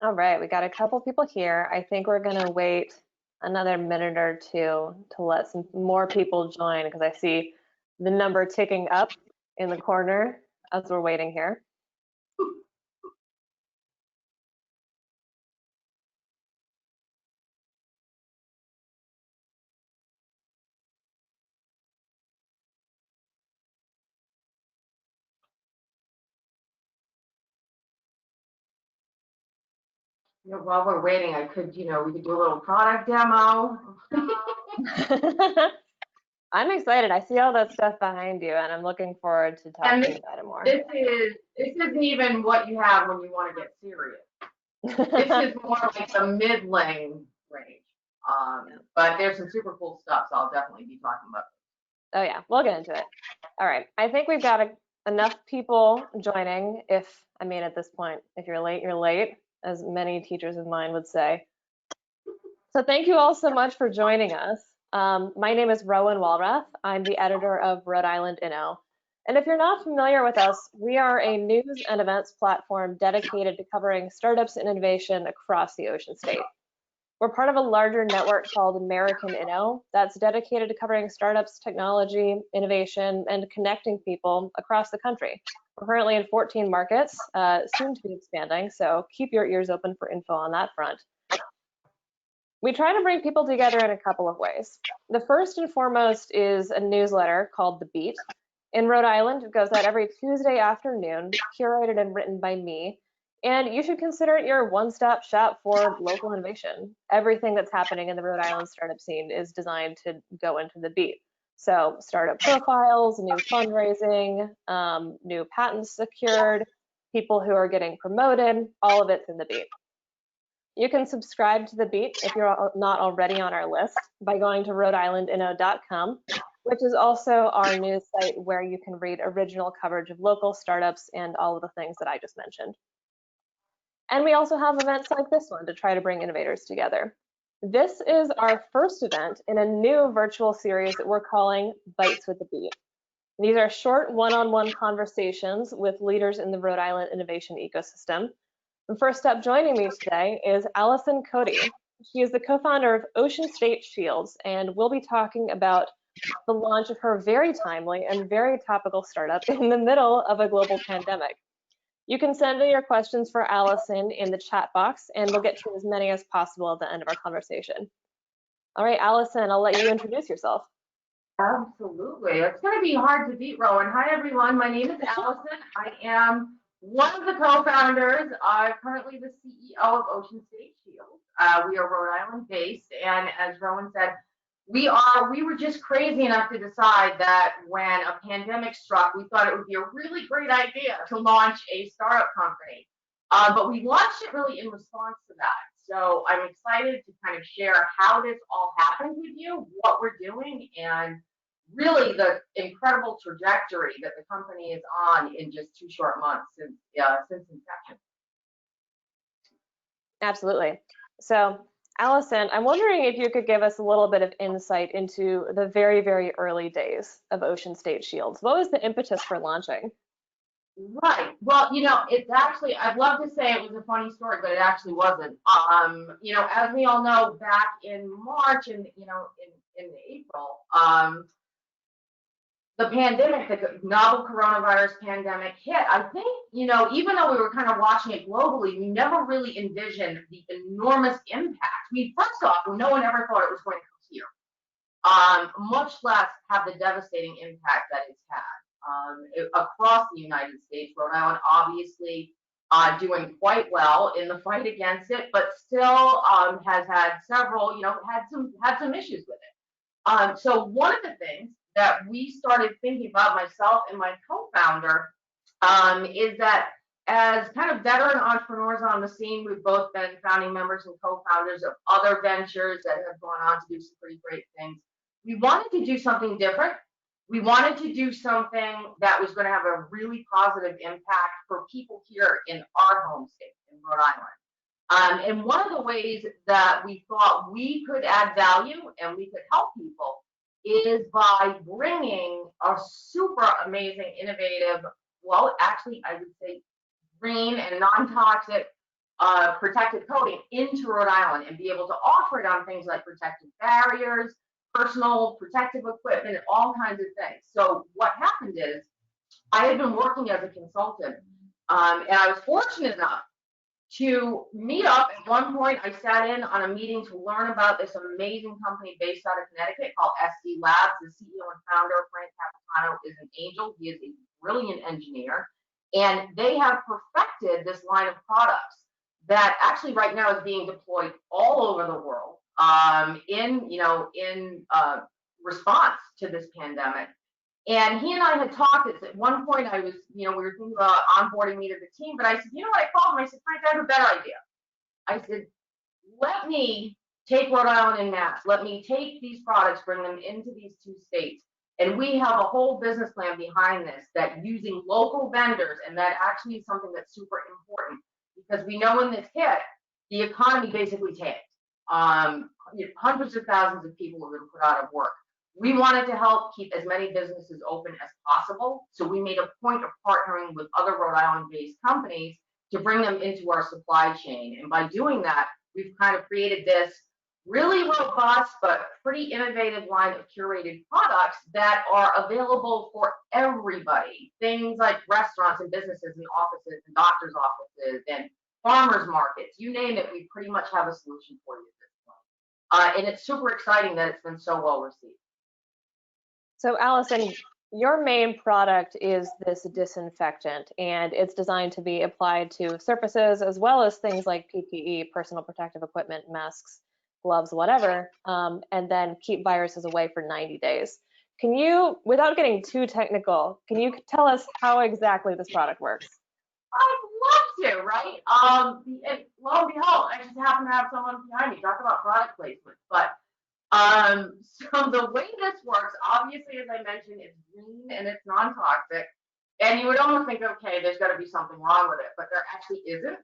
All right, we got a couple people here. I think we're gonna wait another minute or two to let some more people join because I see the number ticking up in the corner as we're waiting here. While we're waiting, we could do a little product demo. I'm excited. I see all that stuff behind you, and I'm looking forward to talking about it more. This isn't even what you have when you want to get serious. This is more like the mid-lane range. But there's some super cool stuff, so I'll definitely be talking about it. Oh yeah, we'll get into it. All right, I think we've got enough people joining. At this point, if you're late, you're late, as many teachers of mine would say. So thank you all so much for joining us. My name is Rowan Walrath. I'm the editor of Rhode Island Inno. And if you're not familiar with us, we are a news and events platform dedicated to covering startups and innovation across the Ocean State. We're part of a larger network called American Inno that's dedicated to covering startups, technology, innovation, and connecting people across the country. We're currently in 14 markets, soon to be expanding, so keep your ears open for info on that front. We try to bring people together in a couple of ways. The first and foremost is a newsletter called The Beat. In Rhode Island, it goes out every Tuesday afternoon, curated and written by me. And you should consider it your one-stop shop for local innovation. Everything that's happening in the Rhode Island startup scene is designed to go into The Beat. So startup profiles, new fundraising, new patents secured, people who are getting promoted, all of it's in The Beat. You can subscribe to The Beat if you're not already on our list by going to rhodeislandinno.com, which is also our news site where you can read original coverage of local startups and all of the things that I just mentioned. And we also have events like this one to try to bring innovators together. This is our first event in a new virtual series that we're calling Bytes with the Beat. These are short one-on-one conversations with leaders in the Rhode Island innovation ecosystem. And first up joining me today is Allyson Cote. She is the co-founder of Ocean State Shields, and we'll be talking about the launch of her very timely and very topical startup in the middle of a global pandemic. You can send in your questions for Allyson in the chat box, and we'll get to as many as possible at the end of our conversation. All right, Allyson, I'll let you introduce yourself. Absolutely. It's going to be hard to beat, Rowan. Hi, everyone. My name is Allyson. I am one of the co-founders. I'm currently the CEO of Ocean State Shields. We are Rhode Island based, and as Rowan said, we were just crazy enough to decide that when a pandemic struck, we thought it would be a really great idea to launch a startup company. But we launched it really in response to that. So I'm excited to kind of share how this all happened with you, what we're doing, and really the incredible trajectory that the company is on in just 2 short months since inception. Absolutely. So, Allyson, I'm wondering if you could give us a little bit of insight into the very, very early days of Ocean State Shields. What was the impetus for launching? Right. Well, it's actually, I'd love to say it was a funny story, but it actually wasn't. As we all know, back in March and, in April, the pandemic, the novel coronavirus pandemic hit. I think, even though we were kind of watching it globally, we never really envisioned the enormous impact. First off, no one ever thought it was going to come here, much less have the devastating impact that it's had. Across the United States. Rhode Island obviously doing quite well in the fight against it, but still has had several, had some issues with it. So one of the things that we started thinking about, myself and my co-founder, is that as kind of veteran entrepreneurs on the scene, we've both been founding members and co-founders of other ventures that have gone on to do some pretty great things. We wanted to do something different. We wanted to do something that was going to have a really positive impact for people here in our home state, in Rhode Island. And one of the ways that we thought we could add value and we could help people is by bringing a super amazing, innovative, well, actually, I would say green and non-toxic protective coating into Rhode Island and be able to offer it on things like protective barriers, personal protective equipment, and all kinds of things. So what happened is I had been working as a consultant, and I was fortunate enough to meet up. At one point, I sat in on a meeting to learn about this amazing company based out of Connecticut called SD Labs. The CEO and founder, Frank Capitano, is an angel. He is a brilliant engineer, and they have perfected this line of products that actually right now is being deployed all over the world in response to this pandemic. And he and I had talked. At one point, I was, we were thinking about onboarding me to the team, but I said, what, I called him. I said, Frank, I have a better idea. I said, let me take Rhode Island en masse. Let me take these products, bring them into these 2 states. And we have a whole business plan behind this that using local vendors, and that actually is something that's super important because we know when this hit, the economy basically tanked. Hundreds of thousands of people were put out of work. We wanted to help keep as many businesses open as possible. So we made a point of partnering with other Rhode Island-based companies to bring them into our supply chain. And by doing that, we've kind of created this really robust but pretty innovative line of curated products that are available for everybody. Things like restaurants and businesses and offices and doctors' offices and farmers markets, you name it, we pretty much have a solution for you at this point. And it's super exciting that it's been so well received. So Allyson, your main product is this disinfectant, and it's designed to be applied to surfaces as well as things like PPE, personal protective equipment, masks, gloves, whatever, and then keep viruses away for 90 days. Can you, without getting too technical, can you tell us how exactly this product works? I'd love to, right? And lo and behold, I just happen to have someone behind me talk about product placement, but so the way this works, obviously, as I mentioned, it's green and it's non-toxic. And you would almost think, okay, there's got to be something wrong with it, but there actually isn't,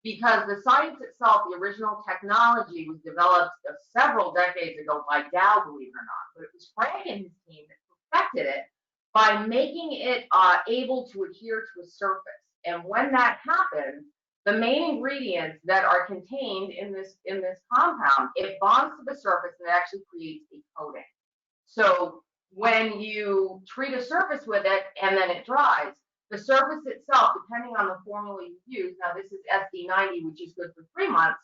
because the science itself, the original technology, was developed several decades ago by Dow, believe it or not. But it was Frank and his team that perfected it by making it able to adhere to a surface. And when that happens, the main ingredients that are contained in this compound, it bonds to the surface and it actually creates a coating. So when you treat a surface with it and then it dries, the surface itself, depending on the formula you use, now this is SD90, which is good for 3 months.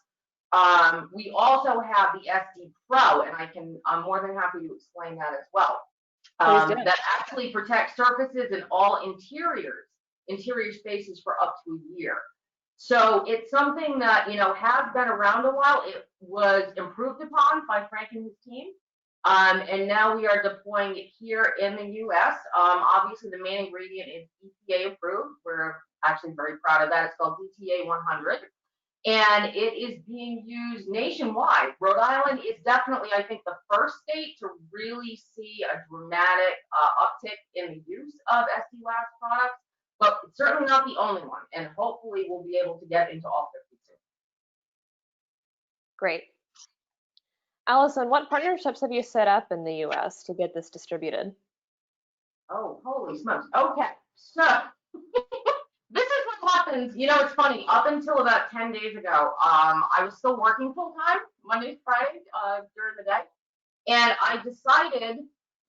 We also have the SD Pro, and I'm more than happy to explain that as well. That actually protects surfaces and all interior spaces for up to a year. So it's something that, has been around a while. It was improved upon by Frank and his team. And now we are deploying it here in the US. Obviously, the main ingredient is EPA approved. We're actually very proud of that. It's called DTA 100. And it is being used nationwide. Rhode Island is definitely, I think, the first state to really see a dramatic uptick in the use of SD Labs products. But it's certainly not the only one, and hopefully we'll be able to get into all 50 soon. Great. Allyson, what partnerships have you set up in the US to get this distributed? Oh, holy smokes. Okay, so this is what happens. It's funny. Up until about 10 days ago, I was still working full-time, Monday to Friday, during the day, and I decided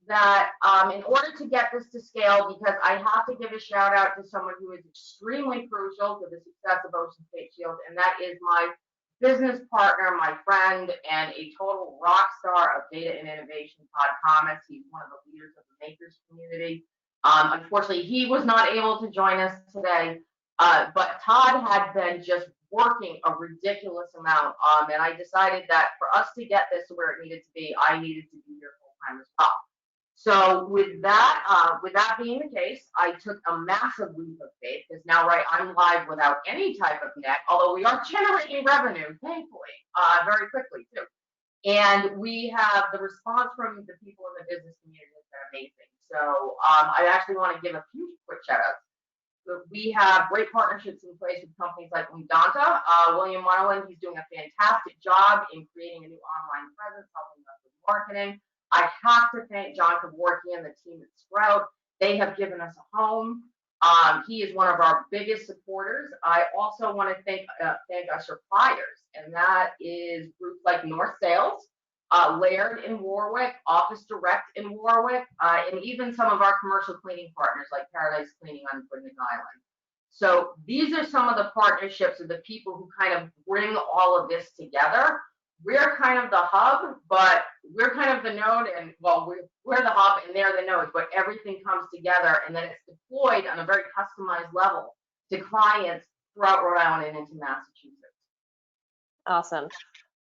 that in order to get this to scale, because I have to give a shout out to someone who is extremely crucial to the success of Ocean State Shield, and that is my business partner, my friend, and a total rock star of data and innovation, Todd Thomas. He's one of the leaders of the makers community. Unfortunately, he was not able to join us today, but Todd had been just working a ridiculous amount, and I decided that for us to get this to where it needed to be, I needed to be here full-time as well. So with that being the case, I took a massive leap of faith, because now, I'm live without any type of net, although we are generating revenue, thankfully, very quickly too. And we have the response from the people in the business community has been amazing. So I actually want to give a few quick shout outs. We have great partnerships in place with companies like Udanta. William Wonderland, he's doing a fantastic job in creating a new online presence, helping us with marketing. I have to thank John Kevorkian and the team at Sprout. They have given us a home. He is one of our biggest supporters. I also want to thank our suppliers, and that is groups like North Sales, Laird in Warwick, Office Direct in Warwick, and even some of our commercial cleaning partners like Paradise Cleaning on Quinnipiac Island. So these are some of the partnerships of the people who kind of bring all of this together. We're kind of the hub, but we're kind of the node, and well, we're the hub and they're the nodes, but everything comes together and then it's deployed on a very customized level to clients throughout Rhode Island and into Massachusetts. Awesome.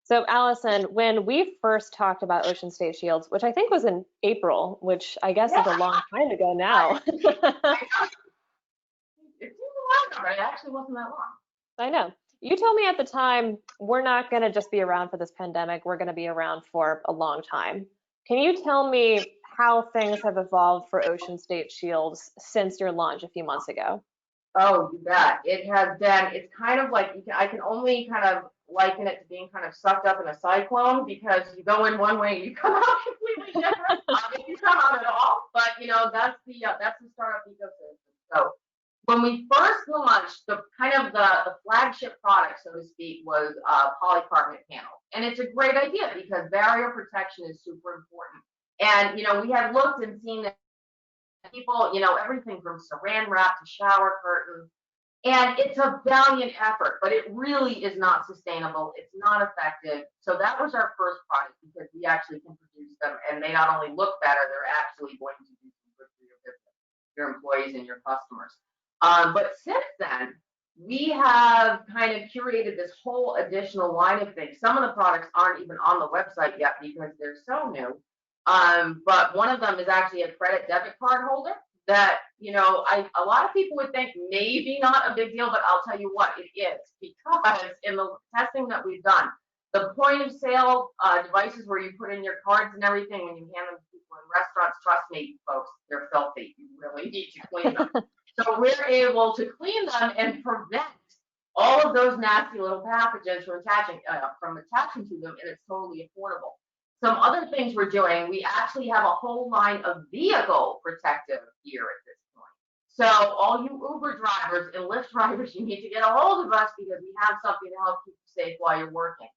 So Allyson, when we first talked about Ocean State Shields, which I think was in April, which I guess is a long time ago now. It seems a while ago, but it actually wasn't that long. I know. You told me at the time, we're not going to just be around for this pandemic. We're going to be around for a long time. Can you tell me how things have evolved for Ocean State Shields since your launch a few months ago? Oh, you bet. It has been, it's kind of like, I can only kind of liken it to being kind of sucked up in a cyclone, because you go in one way, you come out completely different. If you come out at all, but you know, that's the startup ecosystem. So when we first launched, the kind of the flagship product, so to speak, was polycarbonate panels. And it's a great idea because barrier protection is super important. And, you know, we had looked and seen that people, you know, everything from saran wrap to shower curtains. And it's a valiant effort, but it really is not sustainable. It's not effective. So that was our first product, because we actually can produce them, and they not only look better, they're actually going to do some good for your business, your employees and your customers. But since then, we have kind of curated this whole additional line of things. Some of the products aren't even on the website yet because they're so new. But one of them is actually a credit debit card holder that, you know, a lot of people would think maybe not a big deal, but I'll tell you what, it is, because in the testing that we've done, the point of sale devices where you put in your cards and everything when you hand them to people in restaurants, trust me, folks, they're filthy. You really need to clean them. So we're able to clean them and prevent all of those nasty little pathogens from attaching to them, and it's totally affordable. Some other things we're doing, we actually have a whole line of vehicle protective gear at this point. So all you Uber drivers and Lyft drivers, you need to get a hold of us, because we have something to help keep you safe while you're working.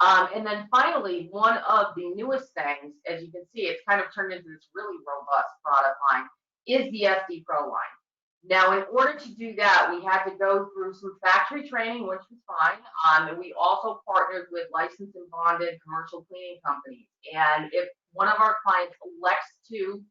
And then finally, one of the newest things, as you can see, it's kind of turned into this really robust product line, is the SD Pro line. Now, in order to do that, we had to go through some factory training, which was fine. And we also partnered with licensed and bonded commercial cleaning companies. And if one of our clients elects to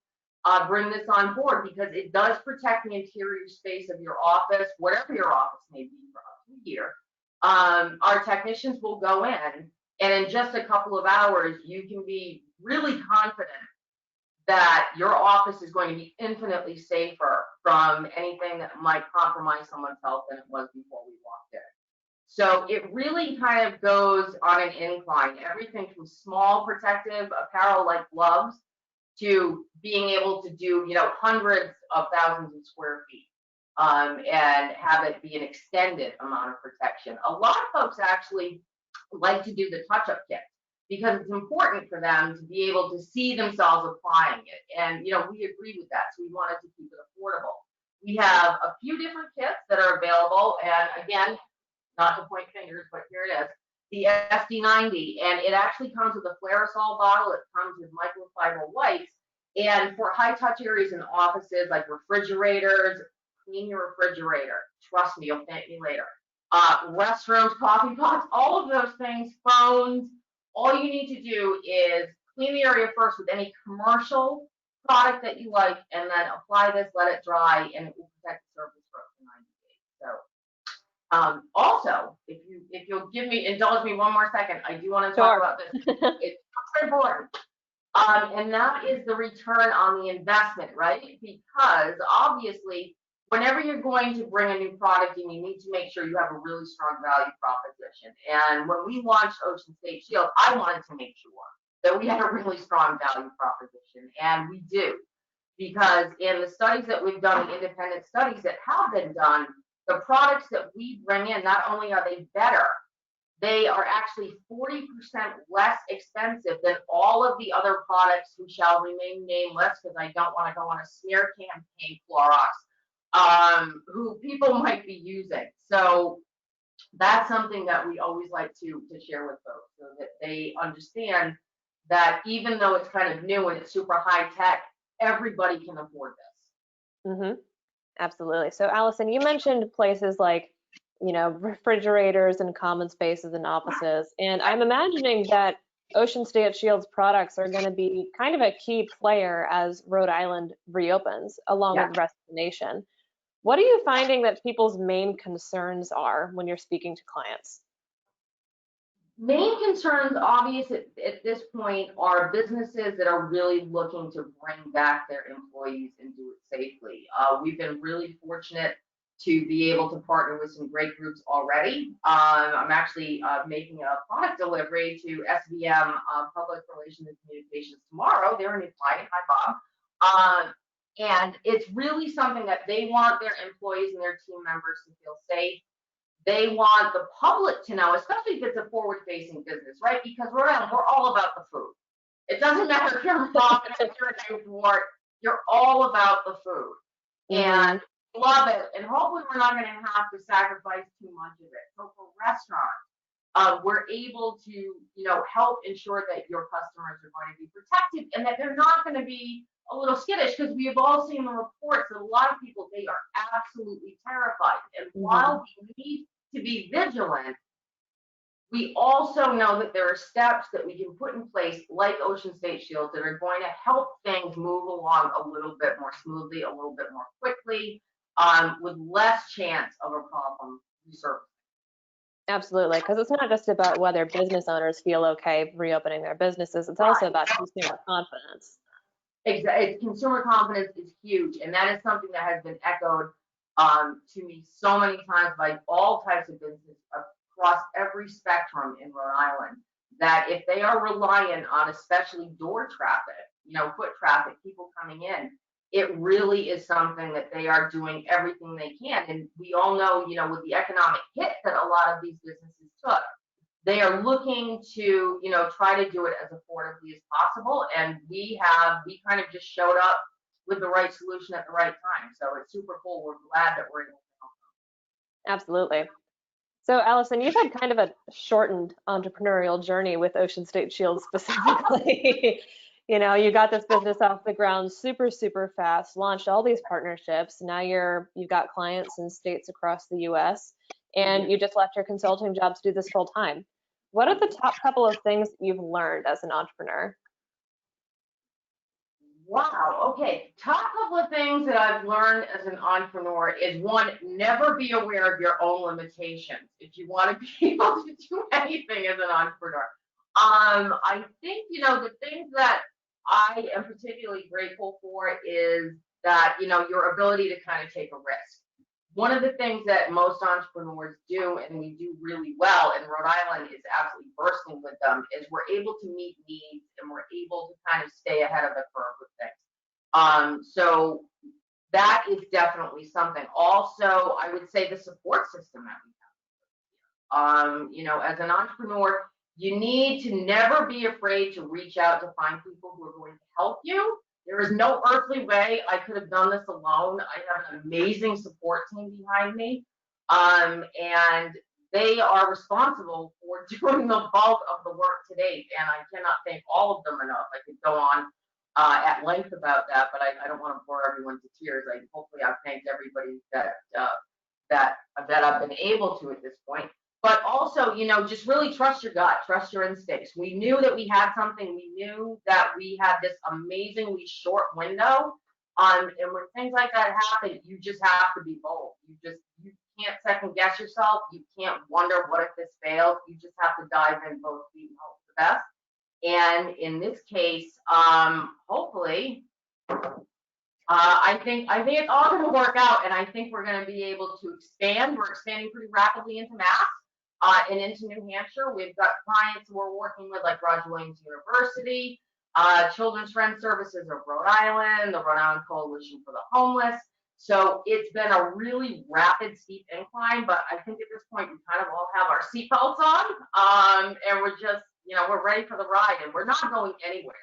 bring this on board, because it does protect the interior space of your office, whatever your office may be, for up to a year, our technicians will go in, and in just a couple of hours, you can be really confident that your office is going to be infinitely safer from anything that might compromise someone's health than it was before we walked in. So it really kind of goes on an incline, everything from small protective apparel like gloves to being able to do, you know, hundreds of thousands of square feet, and have it be an extended amount of protection. A lot of folks actually like to do the touch-up kit, because it's important for them to be able to see themselves applying it. And, you know, we agree with that, so we wanted to keep it affordable. We have a few different kits that are available, and again, not to point fingers, but here it is, the SD90, and it actually comes with a Flairosol bottle. It comes with microfiber wipes, and for high-touch areas in offices like refrigerators, clean your refrigerator. Trust me, you'll thank me later. Restrooms, coffee pots, all of those things, phones. All you need to do is clean the area first with any commercial product that you like, and then apply this, let it dry, and it will protect the surface for up to 90 days. So, also, if you'll indulge me one more second, I do want to talk about this. It's very important. And that is the return on the investment, right? Because obviously, whenever you're going to bring a new product in, you need to make sure you have a really strong value proposition. And when we launched Ocean State Shield, I wanted to make sure that we had a really strong value proposition, and we do. Because in the studies that we've done, the independent studies that have been done, the products that we bring in, not only are they better, they are actually 40% less expensive than all of the other products who shall remain nameless, because I don't want to go on a smear campaign, Clorox. who people might be using. So that's something that we always like to share with folks so that they understand that even though it's kind of new and it's super high tech, everybody can afford this. Mm-hmm. Absolutely. So Allyson, you mentioned places like, refrigerators and common spaces and offices, and I'm imagining that Ocean State Shield's products are going to be kind of a key player as Rhode Island reopens, along Yeah. with the rest of the nation. What are you finding that people's main concerns are when you're speaking to clients? Main concerns, obvious at this point, are businesses that are really looking to bring back their employees and do it safely. We've been really fortunate to be able to partner with some great groups already. I'm actually making a product delivery to SVM, Public Relations and Communications, tomorrow. They're a new client. Hi, Bob. And it's really something that they want their employees and their team members to feel safe. They want the public to know, especially if it's a forward-facing business, right? Because we're all about the food. It doesn't matter if you're a profit, if you're a Newport, you're all about the food. And love it. And hopefully we're not going to have to sacrifice too much of it. So for restaurants, we're able to, help ensure that your customers are going to be protected and that they're not going to be a little skittish, because we have all seen the reports that a lot of people, they are absolutely terrified. And while we need to be vigilant, we also know that there are steps that we can put in place, like Ocean State Shield, that are going to help things move along a little bit more smoothly, a little bit more quickly, with less chance of a problem resurfacing. Absolutely, because it's not just about whether business owners feel okay reopening their businesses, it's also about consumer confidence. Exactly. Consumer confidence is huge, and that is something that has been echoed to me so many times by all types of businesses across every spectrum in Rhode Island, that if they are reliant on especially door traffic, foot traffic, people coming in, it really is something that they are doing everything they can. And we all know, with the economic hit that a lot of these businesses took, they are looking to, try to do it as affordably as possible. And we kind of just showed up with the right solution at the right time. So it's super cool. We're glad that we're able to help them. Absolutely. So Allyson, you've had kind of a shortened entrepreneurial journey with Ocean State Shield specifically. You got this business off the ground super, super fast, launched all these partnerships. Now you've got clients in states across the US, and you just left your consulting job to do this full time. What are the top couple of things you've learned as an entrepreneur? Wow. Okay. Top couple of things that I've learned as an entrepreneur is, one, never be aware of your own limitations if you want to be able to do anything as an entrepreneur. I think, the things that I am particularly grateful for is that, your ability to kind of take a risk. One of the things that most entrepreneurs do, and we do really well, and Rhode Island is absolutely bursting with them, is we're able to meet needs and we're able to kind of stay ahead of the curve with things. So that is definitely something. Also, I would say the support system that we have. As an entrepreneur, you need to never be afraid to reach out to find people who are going to help you. There is no earthly way I could have done this alone. I have an amazing support team behind me, and they are responsible for doing the bulk of the work to date, and I cannot thank all of them enough. I could go on at length about that, but I don't want to bore everyone to tears. Hopefully I've thanked everybody that I've been able to at this point. But also, just really trust your gut, trust your instincts. We knew that we had something. We knew that we had this amazingly short window. And when things like that happen, you just have to be bold. You can't second guess yourself. You can't wonder, what if this fails? You just have to dive in both feet and hope for the best. And in this case, hopefully, I think it's all going to work out, and I think we're going to be able to expand. We're expanding pretty rapidly into Mass. And into New Hampshire. We've got clients we're working with, like Roger Williams University, Children's Friend Services of Rhode Island, the Rhode Island Coalition for the Homeless. So it's been a really rapid, steep incline, but I think at this point we kind of all have our seatbelts on, and we're just, we're ready for the ride, and we're not going anywhere.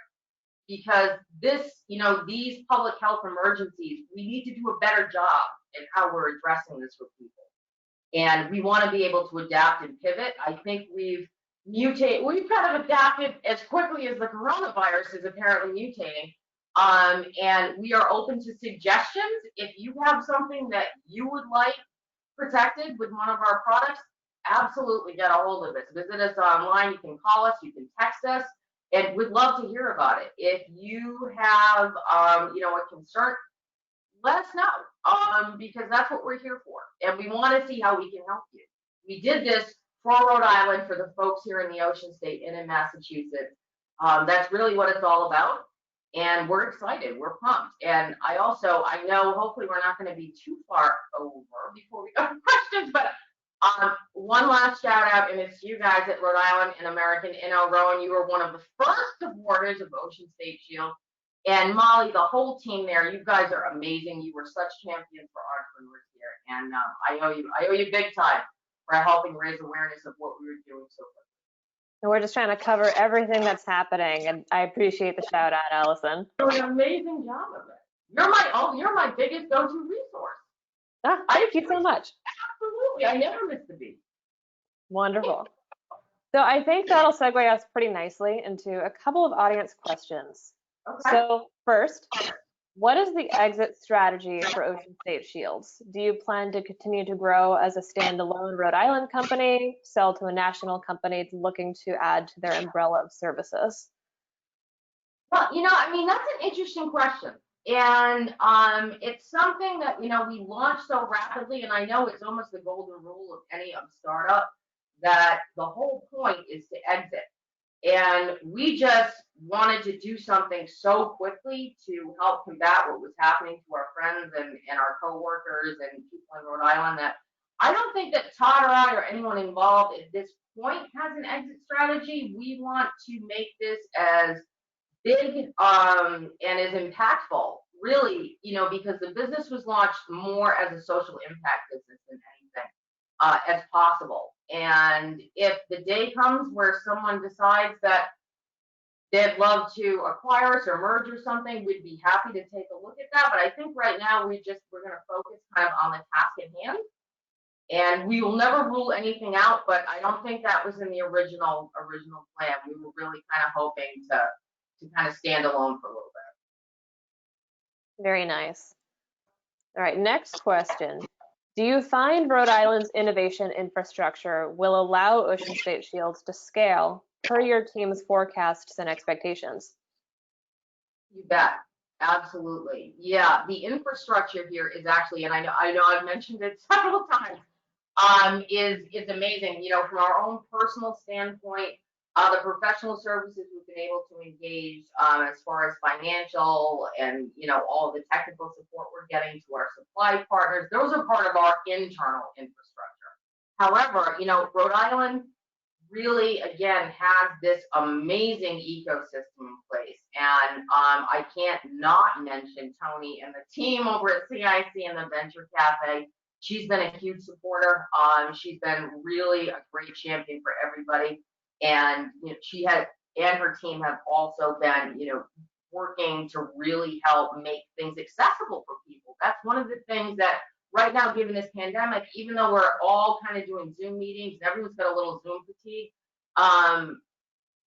Because these public health emergencies, we need to do a better job and how we're addressing this with people. And we want to be able to adapt and pivot. I think we've kind of adapted as quickly as the coronavirus is apparently mutating. And we are open to suggestions. If you have something that you would like protected with one of our products, absolutely get a hold of us. Visit us online. You can call us, you can text us, and we'd love to hear about it. If you have, a concern, let us know, because that's what we're here for. And we want to see how we can help you. We did this for Rhode Island, for the folks here in the Ocean State and in Massachusetts. That's really what it's all about. And we're excited. We're pumped. And I know hopefully we're not going to be too far over before we go to questions, but one last shout out, and it's you guys at Rhode Island and American Inno. Rowan, you were one of the first awarders of Ocean State Shield. And Molly, the whole team there, you guys are amazing. You were such champions for entrepreneurs here. And I owe you big time for helping raise awareness of what we were doing so quickly. And we're just trying to cover everything that's happening, and I appreciate the shout out, Allyson. You're doing an amazing job of it. You're my biggest go-to resource. Thank you so much. Absolutely, I never miss a beat. Wonderful. So I think that'll segue us pretty nicely into a couple of audience questions. Okay. So first, what is the exit strategy for Ocean State Shields? Do you plan to continue to grow as a standalone Rhode Island company, sell to a national company looking to add to their umbrella of services? Well, that's an interesting question. And it's something that, we launched so rapidly, and I know it's almost the golden rule of any startup, that the whole point is to exit. And we just wanted to do something so quickly to help combat what was happening to our friends and our coworkers and people in Rhode Island that I don't think that Todd or I or anyone involved at this point has an exit strategy. We want to make this as big and as impactful, really, because the business was launched more as a social impact business than anything as possible. And if the day comes where someone decides that they'd love to acquire us or merge or something, we'd be happy to take a look at that. But I think right now we're going to focus kind of on the task at hand. And we will never rule anything out, but I don't think that was in the original plan. We were really kind of hoping to kind of stand alone for a little bit. Very nice. All right, next question. Do you find Rhode Island's innovation infrastructure will allow Ocean State Shields to scale per your team's forecasts and expectations? You bet. Absolutely. Yeah, the infrastructure here is actually, and I know I've mentioned it several times, is amazing. From our own personal standpoint, the professional services we've been able to engage as far as financial and, all the technical support we're getting to our supply partners, those are part of our internal infrastructure. However, Rhode Island really, again, has this amazing ecosystem in place. And I can't not mention Tony and the team over at CIC and the Venture Cafe. She's been a huge supporter. She's been really a great champion for everybody. And she and her team have also been, working to really help make things accessible for people. That's one of the things that right now, given this pandemic, even though we're all kind of doing Zoom meetings and everyone's got a little Zoom fatigue,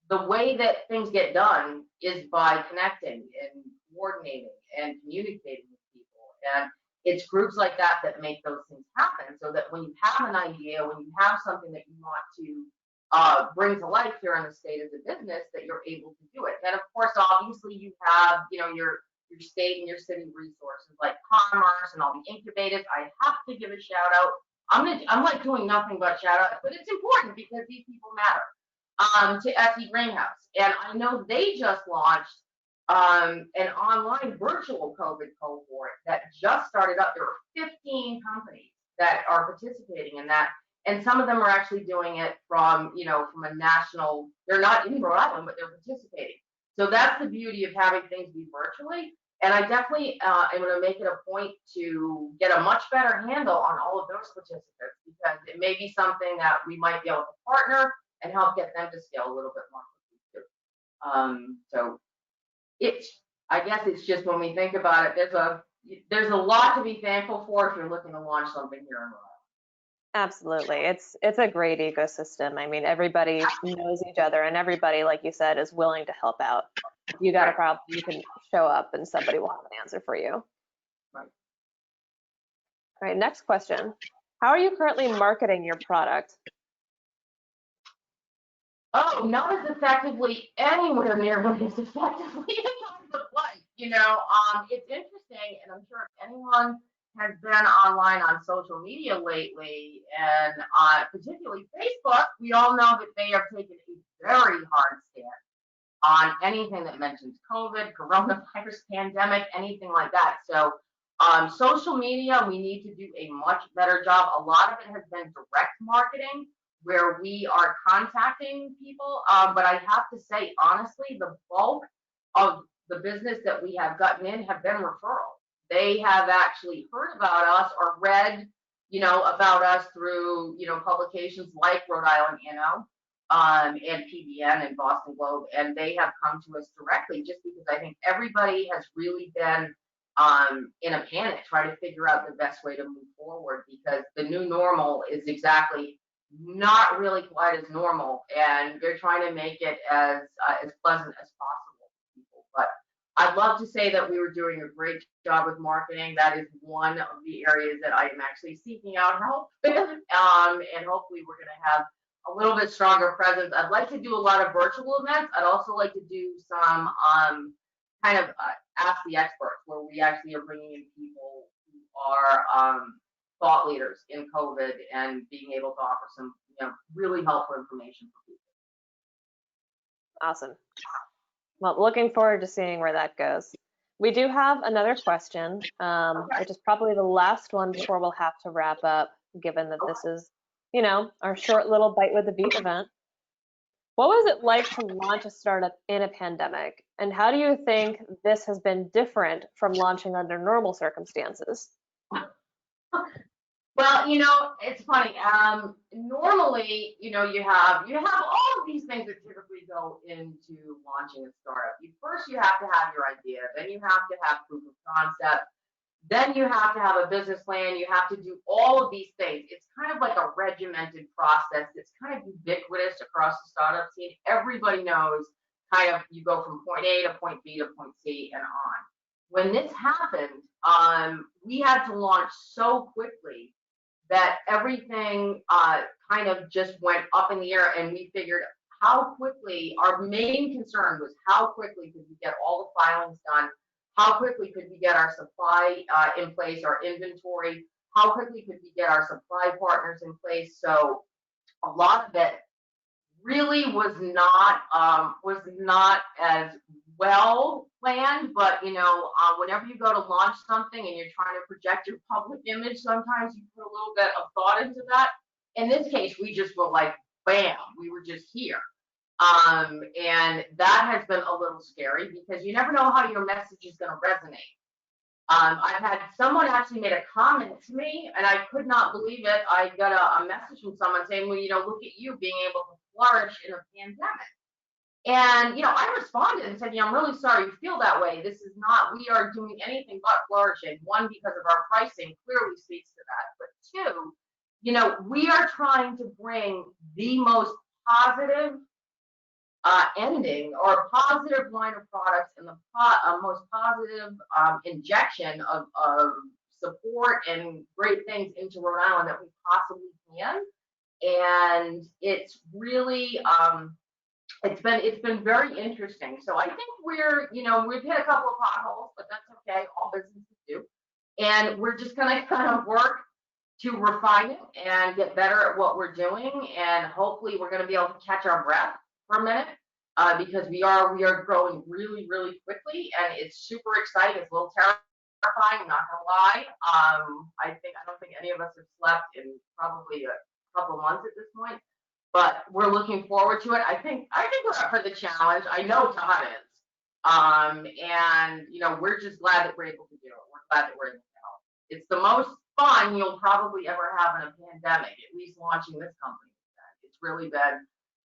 the way that things get done is by connecting and coordinating and communicating with people. And it's groups like that that make those things happen, so that when you have an idea, when you have something that you want to bring to life here in the state as a business, that you're able to do it. And of course, obviously, you have your state and your city resources like commerce and all the incubators. I have to give a shout out. I'm like doing nothing but shout out, but it's important because these people matter. To SE Greenhouse, and I know they just launched an online virtual COVID cohort that just started up. There are 15 companies that are participating in that. And some of them are actually doing it from a national, they're not in Rhode Island, but they're participating. So that's the beauty of having things be virtually. And I definitely am going to make it a point to get a much better handle on all of those participants, because it may be something that we might be able to partner and help get them to scale a little bit more quickly too. So I guess it's just, when we think about it, there's a lot to be thankful for if you're looking to launch something here in Rhode Absolutely. It's a great ecosystem. I mean, everybody knows each other and everybody, like you said, is willing to help out. If you got a Right. problem, you can show up and somebody will have an answer for you. Right. All right, next question. How are you currently marketing your product? Oh, not as effectively, anywhere near what as effectively as I would like. It's interesting, and I'm sure if anyone has been online on social media lately, and particularly Facebook, we all know that they have taken a very hard stand on anything that mentions COVID, coronavirus, pandemic, anything like that. So, social media, we need to do a much better job. A lot of it has been direct marketing where we are contacting people. But I have to say, honestly, the bulk of the business that we have gotten in have been referrals. They have actually heard about us or read, about us through, publications like Rhode Island Inno, and PBN and Boston Globe, and they have come to us directly just because I think everybody has really been in a panic trying to figure out the best way to move forward because the new normal is exactly not really quite as normal, and they're trying to make it as pleasant as possible for people. But I'd love to say that we were doing a great job with marketing. That is one of the areas that I am actually seeking out help with, and hopefully we're going to have a little bit stronger presence. I'd like to do a lot of virtual events. I'd also like to do some kind of ask the experts where we actually are bringing in people who are thought leaders in COVID and being able to offer some really helpful information for people. Awesome. Well, looking forward to seeing where that goes. We do have another question, which is probably the last one before we'll have to wrap up, given that this is, our short little Bite with the Beat event. What was it like to launch a startup in a pandemic? And how do you think this has been different from launching under normal circumstances? Well, it's funny. Normally, you have all of these things that typically go into launching a startup. First, you have to have your idea. Then you have to have proof of concept. Then you have to have a business plan. You have to do all of these things. It's kind of like a regimented process that's kind of ubiquitous across the startup scene. Everybody knows kind of you go from point A to point B to point C and on. When this happened, we had to launch so quickly that everything kind of just went up in the air, and we figured how quickly, our main concern was how quickly could we get all the filings done, how quickly could we get our supply in place, our inventory, how quickly could we get our supply partners in place. So a lot of it really was not as well planned, but whenever you go to launch something and you're trying to project your public image, sometimes you put a little bit of thought into that. In this case, we just were like, bam, we were just here. And that has been a little scary because you never know how your message is going to resonate. I've had someone actually made a comment to me, and I could not believe it. I got a message from someone saying, well, look at you being able to flourish in a pandemic. And, I responded and said, I'm really sorry you feel that way. This is not, we are doing anything but flourishing. One, because of our pricing clearly speaks to that. But two, we are trying to bring the most positive ending or positive line of products and the most positive injection of support and great things into Rhode Island that we possibly can. And it's really it's been very interesting. So I think we've hit a couple of potholes, but that's okay. All businesses do. And we're just gonna kind of work to refine it and get better at what we're doing. And hopefully we're gonna be able to catch our breath for a minute because we are growing really, really quickly, and it's super exciting. It's a little terrifying, I'm not gonna lie. I don't think any of us have slept in probably a couple of months at this point. But we're looking forward to it. I think we're up for the challenge. I know Todd is. And we're just glad that we're able to do it. We're glad that we're able to help. It's the most fun you'll probably ever have in a pandemic, at least launching this company. It's really been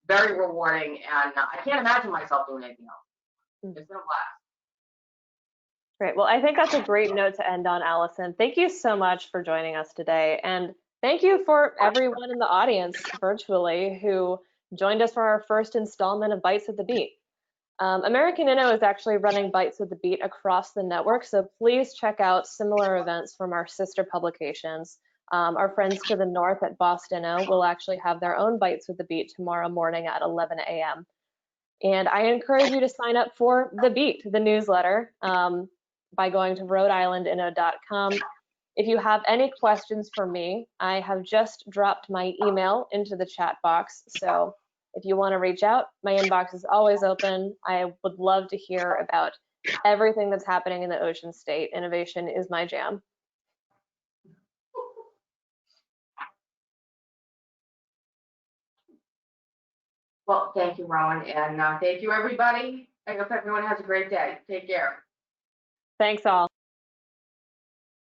very rewarding, and I can't imagine myself doing anything else. It's been a blast. Great. Well, I think that's a great note to end on, Allyson. Thank you so much for joining us today. And thank you for everyone in the audience virtually who joined us for our first installment of Bytes with the Beat. American Inno is actually running Bytes with the Beat across the network, so please check out similar events from our sister publications. Our friends to the north at Boston Inno will actually have their own Bytes with the Beat tomorrow morning at 11 a.m. And I encourage you to sign up for The Beat, the newsletter, by going to rhodeislandinno.com. If you have any questions for me, I have just dropped my email into the chat box. So if you want to reach out, my inbox is always open. I would love to hear about everything that's happening in the Ocean State. Innovation is my jam. Well, thank you, Rowan, and thank you, everybody. I hope everyone has a great day. Take care. Thanks all.